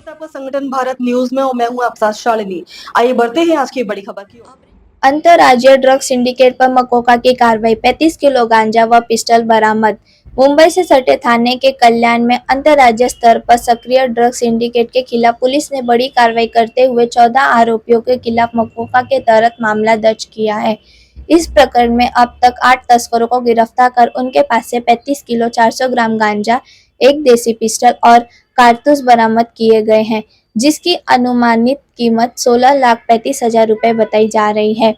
स्वागत है आपका संगठन भारत न्यूज में और मैं हूं आपके साथ शालिनी। आइए बढ़ते हैं आज की बड़ी खबर की ओर। अंतर्राज्यीय ड्रग सिंडिकेट पर मकोका की कार्रवाई, 35 किलो गांजा व पिस्टल बरामद। मुंबई से सटे थाने के कल्याण में अंतर्राज्यीय स्तर पर सक्रिय ड्रग सिंडिकेट के खिलाफ पुलिस ने बड़ी कार्रवाई करते हुए 14 आरोपियों के खिलाफ मकोका के तहत मामला दर्ज किया है। इस प्रकरण में अब तक 8 तस्करों को गिरफ्तार कर उनके पास से 35 किलो 400 ग्राम गांजा, एक देसी पिस्टल और कारतूस बरामद किए गए हैं, जिसकी अनुमानित कीमत 16,35,000 रुपए बताई जा रही है।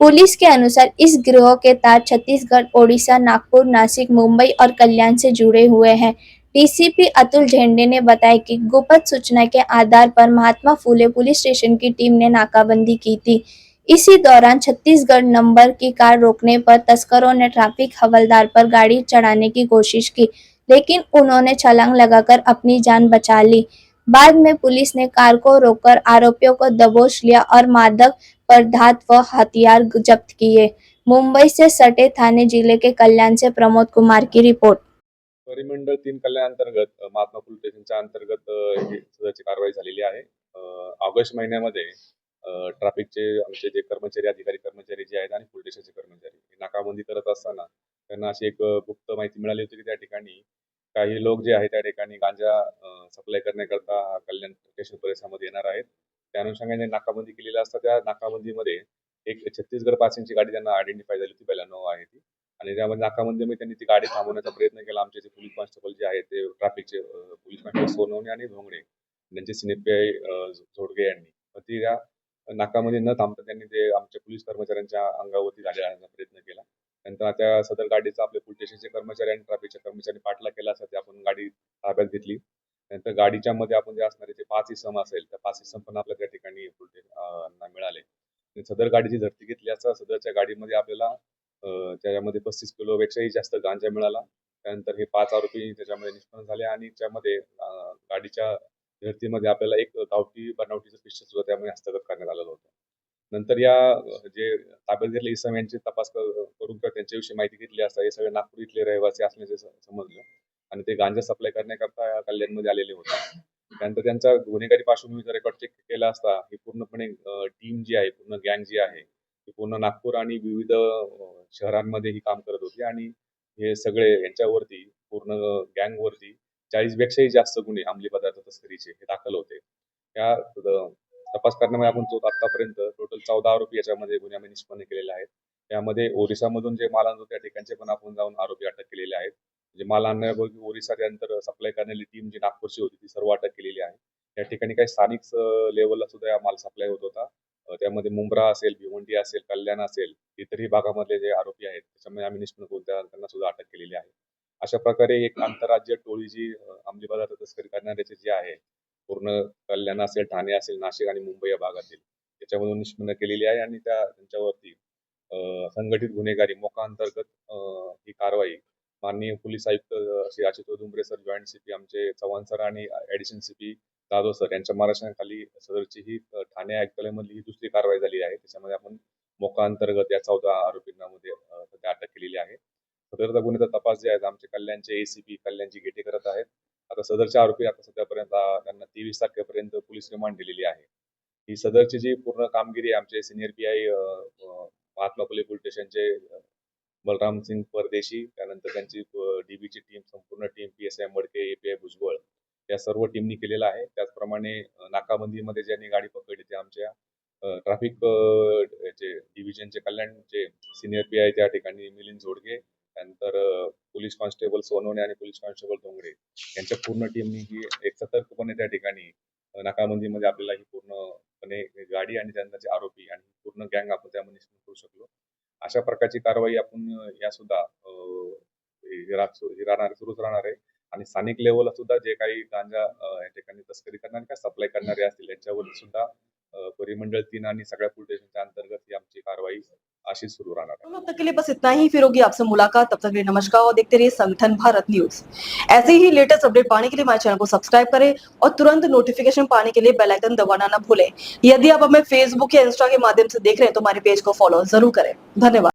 पुलिस के अनुसार इस गिरोह के तार छत्तीसगढ़, ओडिशा, नागपुर, नासिक, मुंबई और कल्याण से जुड़े हुए हैं। डीसीपी अतुल झेंडे ने बताया कि गुप्त सूचना के आधार पर महात्मा फूले पुलिस स्टेशन की टीम ने नाकाबंदी की थी। इसी दौरान छत्तीसगढ़ नंबर की कार रोकने पर तस्करों ने ट्रैफिक हवलदार पर गाड़ी चढ़ाने की कोशिश की, लेकिन उन्होंने छलांग लगाकर अपनी जान बचा ली। बाद में पुलिस ने कार को रोककर आरोपियों को दबोच लिया और मादक पदार्थ व हथियार जब्त किए। मुंबई से सटे थाने जिले के कल्याण से प्रमोद कुमार की रिपोर्ट। परिमंडळ 3 कल्याण अंतर्गत महात्मा फुले स्टेशनच्या अंतर्गत ही सदरची कारवाई झालेली आहे। ऑगस्ट महिन्यामध्ये ट्रॅफिकचे आमचे जे कर्मचारी जे आहेत आणि पोलीस स्टेशनचे कर्मचारी नाकाबंदी करत असताना त्यांना अशी एक गुप्त माहिती मिळाली होती की त्या ठिकाणी काही लोक जे आहेत त्या ठिकाणी गांजा सप्लाय करण्याकरता कल्याण स्टेशन परिसरामध्ये येणार आहेत। त्या अनुषंगाने नाकाबंदी केलेली असता त्या नाकाबंदीमध्ये एक छत्तीसगड पासिंगची गाडी त्यांना आयडेंटिफाय झाली होती, बेलानो आहे ती, आणि त्यामध्ये नाकाबंदीमध्ये त्यांनी ती गाडी थांबवण्याचा प्रयत्न केला। आमचे जे पोलीस कॉन्स्टेबल जे आहेत ते ट्रॅफिकचे पोलीस कॉन्स्टेबल सोनवणे आणि भोंगडे त्यांचे सिनिपी झोडगे यांनी ती त्या नाकामध्ये न थांबता त्यांनी ते आमच्या पोलीस कर्मचाऱ्यांच्या अंगावरती घालण्याचा प्रयत्न केला। नंतर त्या सदर गाडीचा आपल्या पोलीस स्टेशनचे कर्मचारी आणि ट्रॅफिकच्या कर्मचाऱ्यांनी पाठलाग केला असता आपण गाडी ताब्यात घेतली। नंतर गाडीच्या मध्ये आपण जे असणारे जे 5 इसम असेल त्या 5 इसम पण आपल्या त्या ठिकाणी मिळाले। सदर गाडीची झडती घेतली असता सदरच्या गाडीमध्ये आपल्याला त्याच्यामध्ये 35 किलोपेक्षाही जास्त गांजा मिळाला। त्यानंतर हे 5 आरोपी त्याच्यामध्ये निष्पन्न झाले आणि त्यामध्ये गाडीच्या झडतीमध्ये आपल्याला एक गावठी बनावटीचं पिस्टल सुद्धा त्यामध्ये हस्तगत करण्यात आलेलं होतं। नंतर या जे ताब्यात घेतले इसम यांची तपास करून त्यांच्याविषयी माहिती घेतली असता हे सगळे नागपूर इथले रहिवासी असल्याचे समजलं आणि ते गांजा सप्लाय करण्याकरता कल्याणमध्ये आलेले होते। त्यानंतर त्यांचा गुन्हेगारी पार्श्वभूमीचा रेकॉर्ड चेक केला असता ही पूर्णपणे टीम जी आहे, पूर्ण गँग जी आहे ती पूर्ण नागपूर आणि विविध शहरांमध्ये ही काम करत होती आणि हे सगळे यांच्यावरती पूर्ण गँगवरती 40 पेक्षाही जास्त गुन्हे अंमली पदार्थ तस्करीचे हे दाखल होते। त्या तपास करण्यामध्ये आपण आतापर्यंत टोटल 14 आरोपी याच्यामध्ये गुन्ह्यामध्ये निष्पन्न केलेले आहेत। त्यामध्ये ओरिसामधून जे माल आणतो त्या ठिकाणचे पण आपण जाऊन आरोपी अटक केलेले आहेत। जे माल आणण्यापूर्वी ओरिसा त्यानंतर सप्लाय करणारी टीम जी नागपूरची होती ती सर्व अटक केलेली आहे। या ठिकाणी काही स्थानिक लेवलला सुद्धा हा माल सप्लाय होत होता। त्यामध्ये मुंब्रा असेल, भिवंडी असेल, कल्याण असेल, इतरही भागामधले जे आरोपी आहेत त्याच्यामध्ये आम्ही निष्पन्न करून त्यांना सुद्धा अटक केलेली आहे। अशा प्रकारे एक आंतरराज्य टोळी जी अंमली पदार्थ तस्करी करणाऱ्याचे जे आहे पूर्ण कल्याण असेल, ठाणे असेल, नाशिक आणि मुंबई या भागातील त्याच्यामधून निष्पन्न केलेली आहे आणि त्यांच्यावरती संघटित गुन्हेगारी मोका अंतर्गत ही कारवाई माननीय पोलीस आयुक्त Shri Ashutosh Dumbre sir, joint CP आमचे चव्हाण सर आणि ऍडिशनल सीपी जाधव सर यांच्या मार्गदर्शनाखाली सदरची ही ठाणे आयुक्तालयामधली ही दुसरी कारवाई झाली आहे। त्याच्यामध्ये आपण मोका अंतर्गत या 14 आरोपींमध्ये सध्या अटक केलेली आहे। सदरचा गुन्ह्याचा तपास जे आहे आमचे कल्याणचे एसीपी कल्याणची गेटे करत आहेत। आता सदरचे आरोपी आता सध्यापर्यंत त्यांना 23 तारखेपर्यंत पोलीस रिमांड दिलेली आहे। ही सदरची जी पूर्ण कामगिरी आमचे senior PI Mahatma Phule police स्टेशनचे बलराम सिंग परदेशी, त्यानंतर त्यांची डीबीची टीम, संपूर्ण टीम, पीएसआय मडके, एपीआय भुजबळ या सर्व टीमनी केलेला आहे। त्याचप्रमाणे नाकाबंदीमध्ये ज्यांनी गाडी पकडली ते आमच्या ट्रॅफिक डिव्हिजनचे कल्याणचे सिनियर पीआय त्या ठिकाणी मिलिंद झोडगे, त्यानंतर पोलीस कॉन्स्टेबल सोनवणे आणि पोलीस कॉन्स्टेबल डोंगरे यांच्या पूर्ण टीमनी ही एक सतर्कपणे त्या ठिकाणी नाकाबंदीमध्ये आपल्याला ही पूर्णपणे गाडी आणि त्यांचे आरोपी आणि पूर्ण गँग आपण त्यामध्ये निष्पन्न करू शकलो। अशा प्रकारची कारवाई आपण या सुद्धा सुरूच राहणार आहे आणि स्थानिक लेवलला सुद्धा जे काही गांजा या ठिकाणी तस्करी करणारे किंवा सप्लाय करणारे असतील यांच्यावर सुद्धा परिमंडळ 3 आणि सगळ्या पोलीस स्टेशनच्या अंतर्गत ही आमची कारवाई अशी सुरू राहणार है। अब तक के लिए बस इतना ही, फिर होगी आपसे मुलाकात। तब तक के लिए नमस्कार और देखते रहिए संगठन भारत न्यूज। ऐसे ही लेटेस्ट अपडेट पाने के लिए हमारे चैनल को सब्सक्राइब करें और तुरंत नोटिफिकेशन पाने के लिए बेल आइकन दबाना ना भूलें। यदि आप हमें फेसबुक या इंस्टा के माध्यम से देख रहे हैं तो हमारे पेज को फॉलो जरूर करें। धन्यवाद।